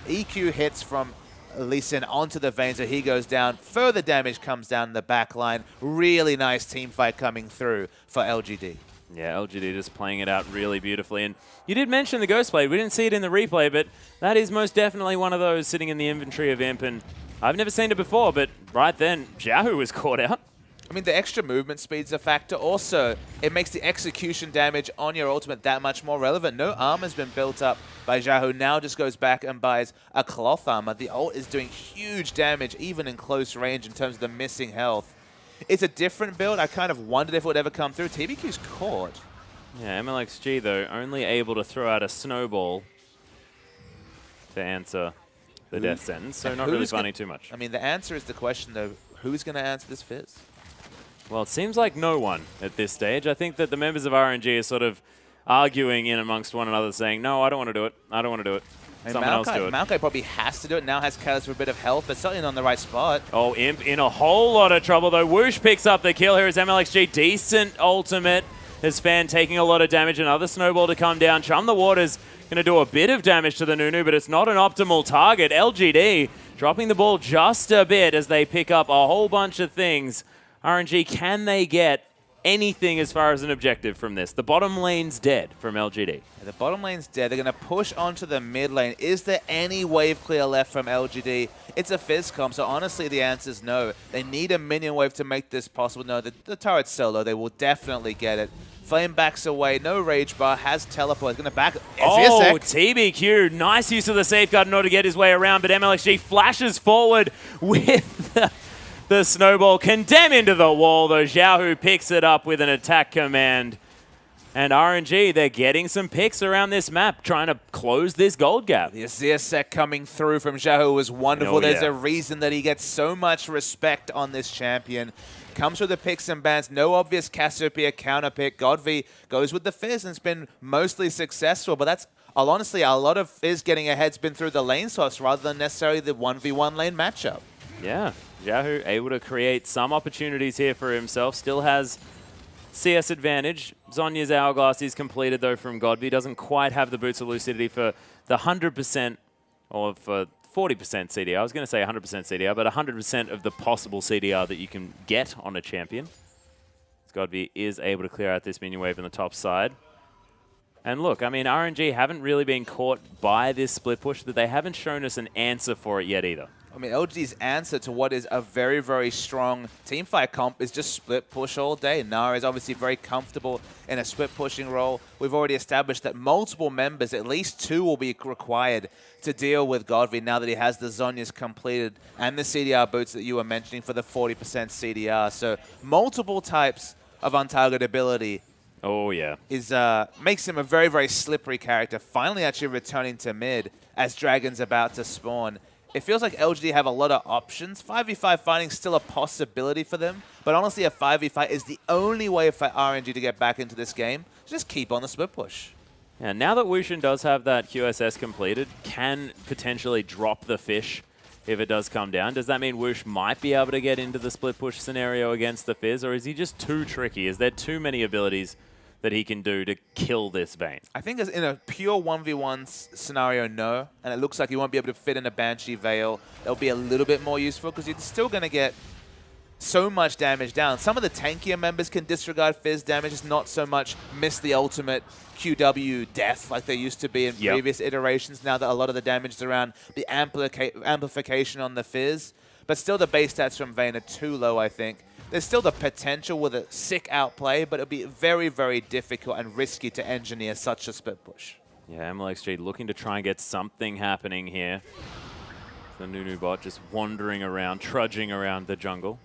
EQ hits from Lee Sin onto the Vayne, so he goes down. Further damage comes down the back line. Really nice team fight coming through for LGD. Yeah, LGD just playing it out really beautifully. And you did mention the Ghostblade. We didn't see it in the replay, but that is most definitely one of those sitting in the inventory of Imp. And I've never seen it before, but right then, Xiao was caught out. I mean, the extra movement speed's a factor. Also, it makes the execution damage on your ultimate that much more relevant. No armor's been built up by Xiao, who now just goes back and buys a cloth armor. The ult is doing huge damage, even in close range, in terms of the missing health. It's a different build. I kind of wondered if it would ever come through. TBQ's caught. Yeah, MLXG, though, only able to throw out a snowball to answer the death sentence, so not really finding too much. I mean, the answer is the question, though. Who's going to answer this Fizz? Well, it seems like no one at this stage. I think that the members of RNG are sort of arguing in amongst one another, saying, no, I don't want to do it. I don't want to do it. Someone else do it. Maokai probably has to do it. Now has Catalyst for a bit of health, but certainly not in the right spot. Oh, Imp in a whole lot of trouble, though. Whoosh picks up the kill. Here is MLXG. Decent ultimate. His Fan taking a lot of damage. Another snowball to come down. Chum the Water's going to do a bit of damage to the Nunu, but it's not an optimal target. LGD dropping the ball just a bit as they pick up a whole bunch of things. RNG, can they get anything as far as an objective from this? The bottom lane's dead from LGD. Yeah, the bottom lane's dead. They're going to push onto the mid lane. Is there any wave clear left from LGD? It's a Fizz comp, so honestly the answer is no. They need a minion wave to make this possible. No, the turret's solo. They will definitely get it. Flame backs away. No Rage Bar. Has teleport. Going to back. Oh, TBQ. Nice use of the safeguard in order to get his way around, but MLXG flashes forward with the snowball. Condemn into the wall, though. Xiao picks it up with an attack command. And RNG, they're getting some picks around this map, trying to close this gold gap. The Azir set coming through from Xiaohu was wonderful. There's a reason that he gets so much respect on this champion. Comes with the picks and bans, no obvious Cassiopeia counter pick. Godvi goes with the Fizz and it's been mostly successful, but that's honestly a lot of Fizz getting ahead's been through the lane swaps rather than necessarily the 1v1 lane matchup. Yeah, Xiaohu able to create some opportunities here for himself, still has CS advantage. Zhonya's Hourglass is completed though from Godby. Doesn't quite have the Boots of Lucidity for the 100% or for 40% CDR. I was going to say 100% CDR, but 100% of the possible CDR that you can get on a champion. Godby is able to clear out this minion wave on the top side. And look, I mean, RNG haven't really been caught by this split push, but they haven't shown us an answer for it yet either. I mean, LGD's answer to what is a very, very strong teamfight comp is just split push all day. Nara is obviously very comfortable in a split pushing role. We've already established that multiple members, at least 2, will be required to deal with Godby now that he has the Zhonya's completed and the CDR boots that you were mentioning for the 40% CDR. So multiple types of untargetability. Oh, yeah. Makes him a very, very slippery character, finally actually returning to mid as Dragon's about to spawn. It feels like LGD have a lot of options. 5v5 fighting is still a possibility for them, but honestly a 5v5 is the only way for RNG to get back into this game. Just keep on the split push. Yeah, now that Wushin does have that QSS completed, can potentially drop the fish if it does come down. Does that mean Woosh might be able to get into the split push scenario against the Fizz, or is he just too tricky? Is there too many abilities that he can do to kill this Vayne? I think as in a pure 1v1 scenario, no. And it looks like he won't be able to fit in a Banshee Veil. It'll be a little bit more useful because you're still going to get so much damage down. Some of the tankier members can disregard Fizz damage, just not so much miss the ultimate QW death like they used to be in previous iterations, now that a lot of the damage is around the amplification on the Fizz. But still the base stats from Vayne are too low, I think. There's still the potential with a sick outplay, but it'll be very, very difficult and risky to engineer such a split push. Yeah, MLXG looking to try and get something happening here. The Nunu bot just wandering around, trudging around the jungle.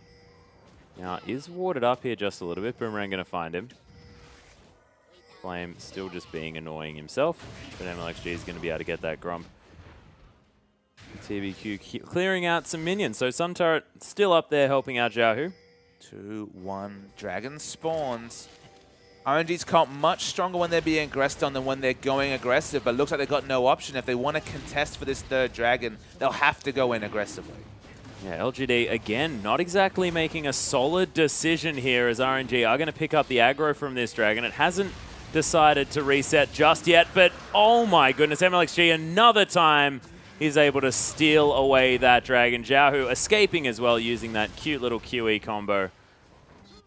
Now, is warded up here just a little bit. Boomerang going to find him. Flame still just being annoying himself, but MLXG is going to be able to get that Grump. TBQ clearing out some minions, so Sun Turret still up there helping out Xiaohu. 2-1 Dragon spawns. RNG's comp much stronger when they're being aggressed on than when they're going aggressive, but looks like they've got no option. If they want to contest for this third Dragon, they'll have to go in aggressively. Yeah, LGD, again, not exactly making a solid decision here as RNG are going to pick up the aggro from this Dragon. It hasn't decided to reset just yet, but oh my goodness, MLXG another time is able to steal away that Dragon. Xiaohu escaping as well using that cute little QE combo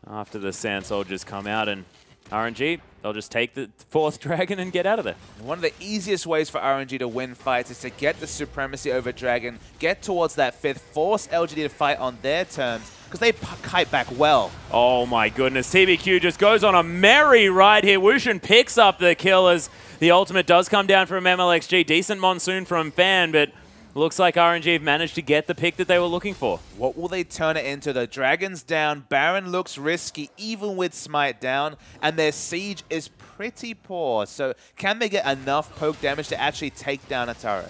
after the Sand Soldiers come out, and RNG, they'll just take the 4th Dragon and get out of there. One of the easiest ways for RNG to win fights is to get the supremacy over Dragon, get towards that 5th, force LGD to fight on their terms, because they kite back well. Oh my goodness, TBQ just goes on a merry ride here. Wushin picks up the kill as the ultimate does come down from MLXG. Decent Monsoon from Fan, but looks like RNG have managed to get the pick that they were looking for. What will they turn it into? The Dragon's down, Baron looks risky even with Smite down, and their siege is pretty poor. So can they get enough poke damage to actually take down a turret?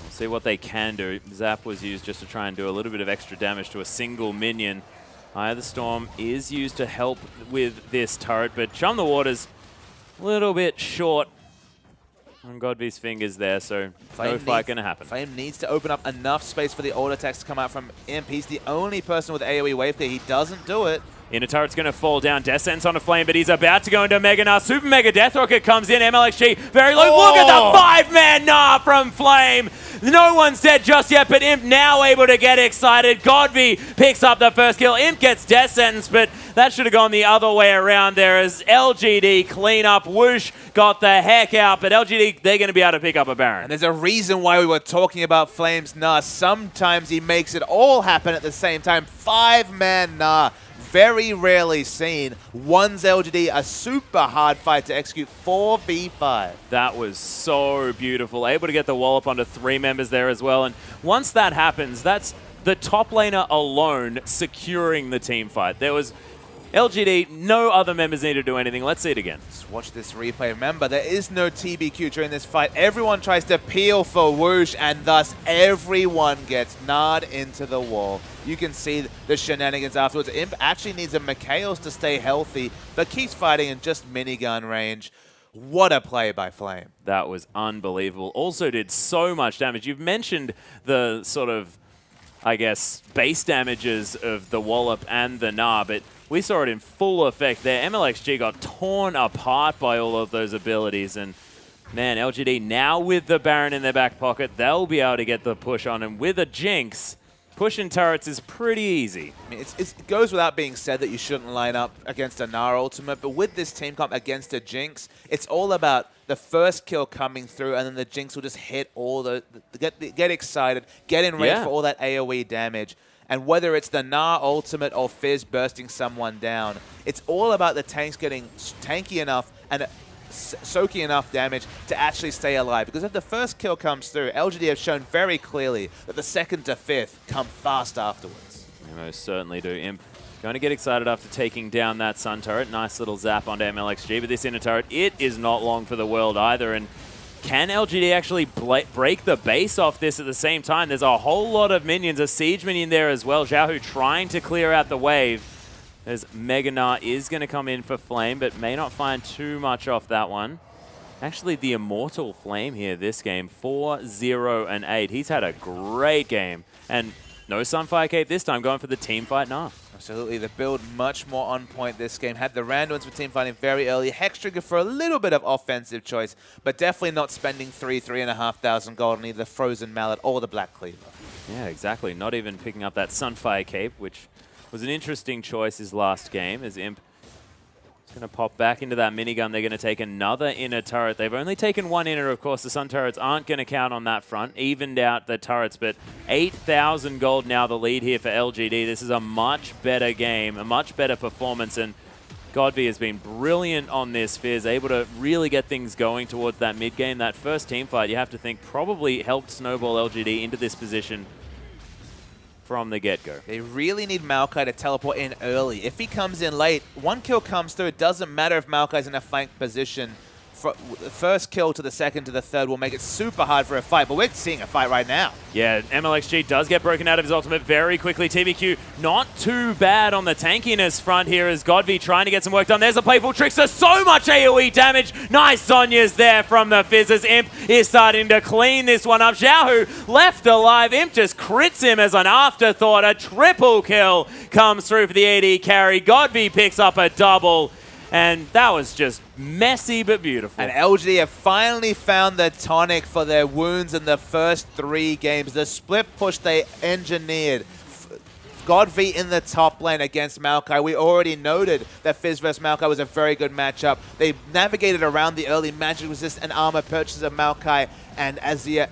We'll see what they can do. Zap was used just to try and do a little bit of extra damage to a single minion. Eye of the Storm is used to help with this turret, but Chum the Water's a little bit short on Godby's fingers there, so no fight going to happen. Flame needs to open up enough space for the auto attacks to come out from Imp. He's the only person with AoE wave clear. He doesn't do it. Inner turret's going to fall down. Death Sentence on a Flame, but he's about to go into Mega Gnar. Super Mega Death Rocket comes in. MLXG very low. Look at the 5-man Gnar from Flame. No one's dead just yet, but Imp now able to get excited. Godby picks up the first kill. Imp gets Death Sentence, but that should have gone the other way around there as LGD clean up. Whoosh got the heck out, but LGD, they're going to be able to pick up a Baron. And there's a reason why we were talking about Flame's Gnar. Sometimes he makes it all happen at the same time. 5-man Gnar. Very rarely seen. One's LGD, a super hard fight to execute 4v5. That was so beautiful. Able to get the wallop onto 3 members there as well. And once that happens, that's the top laner alone securing the team fight. There was LGD, no other members need to do anything. Let's see it again. Just watch this replay. Remember, there is no TBQ during this fight. Everyone tries to peel for Whoosh, and thus everyone gets gnawed into the wall. You can see the shenanigans afterwards. Imp actually needs a Mikhails to stay healthy, but keeps fighting in just minigun range. What a play by Flame. That was unbelievable. Also did so much damage. You've mentioned the sort of, I guess, base damages of the Wallop and the Gnar, but we saw it in full effect there. MLXG got torn apart by all of those abilities, and man, LGD now with the Baron in their back pocket, they'll be able to get the push on, and with a Jinx, pushing turrets is pretty easy. I mean, it goes without being said that you shouldn't line up against a Gnar ultimate, but with this team comp against a Jinx, it's all about the first kill coming through, and then the Jinx will just hit all get excited, get in range for all that AoE damage. And whether it's the Gnar ultimate or Fizz bursting someone down, it's all about the tanks getting tanky enough and soaking enough damage to actually stay alive. Because if the first kill comes through, LGD have shown very clearly that the second to fifth come fast afterwards. They most certainly do. Imp going to get excited after taking down that Sun turret. Nice little zap onto MLXG, but this inner turret, it is not long for the world either. And can LGD actually break the base off this at the same time? There's a whole lot of minions, a siege minion there as well. Xiaohu trying to clear out the wave. As Mega Gnar is going to come in for Flame, but may not find too much off that one. Actually, the Immortal Flame here this game, 4-0-8. He's had a great game. And no Sunfire Cape this time, going for the team fight Gnar. Absolutely, the build much more on point this game. Had the randoms for team fighting very early. Hex Trigger for a little bit of offensive choice, but definitely not spending 3,500 gold on either Frozen Mallet or the Black Cleaver. Yeah, exactly. Not even picking up that Sunfire Cape, which was an interesting choice his last game, as Imp is going to pop back into that minigun. They're going to take another inner turret. They've only taken one inner, of course. The Sun turrets aren't going to count on that front. Evened out the turrets, but 8,000 gold now the lead here for LGD. This is a much better game, a much better performance, and Godby has been brilliant on this. Fizz able to really get things going towards that mid game. That first team fight, you have to think, probably helped snowball LGD into this position from the get-go. They really need Maokai to teleport in early. If he comes in late, one kill comes through. It doesn't matter if Maokai's in a flank position. The first kill to the second to the third will make it super hard for a fight, but we're seeing a fight right now. Yeah, MLXG does get broken out of his ultimate very quickly. TBQ not too bad on the tankiness front here as Godby trying to get some work done. There's a playful Trickster, so much AoE damage. Nice Zhonya's there from the Fizz as Imp is starting to clean this one up. Xiaohu left alive. Imp just crits him as an afterthought. A triple kill comes through for the AD carry. Godby picks up a double. And that was just messy but beautiful. And LGD have finally found the tonic for their wounds in the first 3 games. The split push they engineered. Godby in the top lane against Maokai. We already noted that Fizz vs Maokai was a very good matchup. They navigated around the early magic resist and armor purchases of Maokai and Azir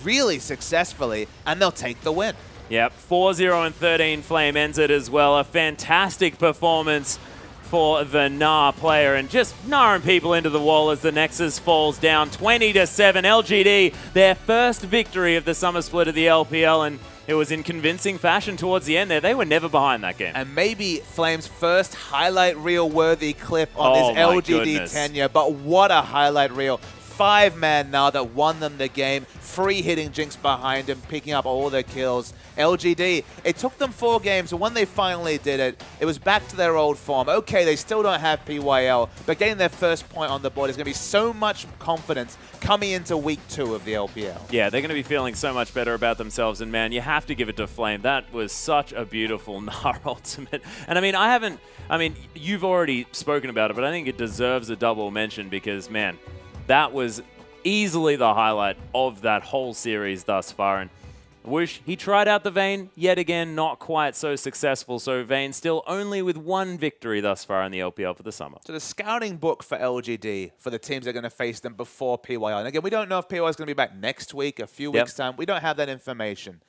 really successfully, and they'll take the win. Yep, 4-0-13 Flame ends it as well. A fantastic performance for the Gnar player, and just Gnaring people into the wall as the Nexus falls down 20-7. LGD, their first victory of the summer split of the LPL, and it was in convincing fashion towards the end there. They were never behind that game. And maybe Flame's first highlight reel worthy clip on his LGD tenure, but what a highlight reel. 5-man now that won them the game, free hitting Jinx behind him, picking up all the kills. LGD, it took them 4 games, and when they finally did it, it was back to their old form. Okay, they still don't have PYL, but getting their first point on the board is going to be so much confidence coming into week 2 of the LPL. Yeah, they're going to be feeling so much better about themselves, and man, you have to give it to Flame. That was such a beautiful Gnar ultimate. And I mean, you've already spoken about it, but I think it deserves a double mention because, man, that was easily the highlight of that whole series thus far. And Whoosh, he tried out the Vayne, yet again, not quite so successful. So Vayne still only with 1 victory thus far in the LPL for the summer. So the scouting book for LGD, for the teams that are going to face them before PYL. And again, we don't know if PYL is going to be back next week, a few weeks' time. We don't have that information.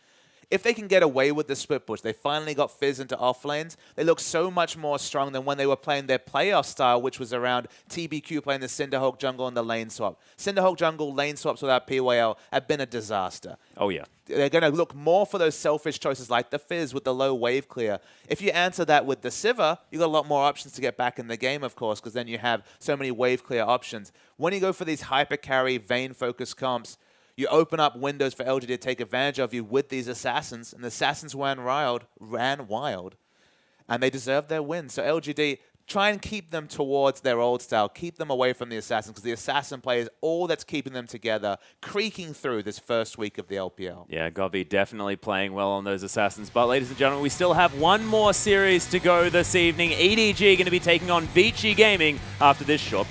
if they can get away with the split push, they finally got Fizz into off lanes, they look so much more strong than when they were playing their playoff style, which was around TBQ playing the Cinderhawk jungle and the lane swap. Cinderhawk jungle lane swaps without PYL have been a disaster. Oh, yeah. They're going to look more for those selfish choices like the Fizz with the low wave clear. If you answer that with the Sivir, you've got a lot more options to get back in the game, of course, because then you have so many wave clear options. When you go for these hyper carry, Vayne focus comps, you open up windows for LGD to take advantage of you with these assassins, and the assassins ran wild, and they deserve their win. So LGD, try and keep them towards their old style. Keep them away from the assassins, because the assassin play is all that's keeping them together, creaking through this first week of the LPL. Yeah, Govy definitely playing well on those assassins. But ladies and gentlemen, we still have one more series to go this evening. EDG going to be taking on Vici Gaming after this short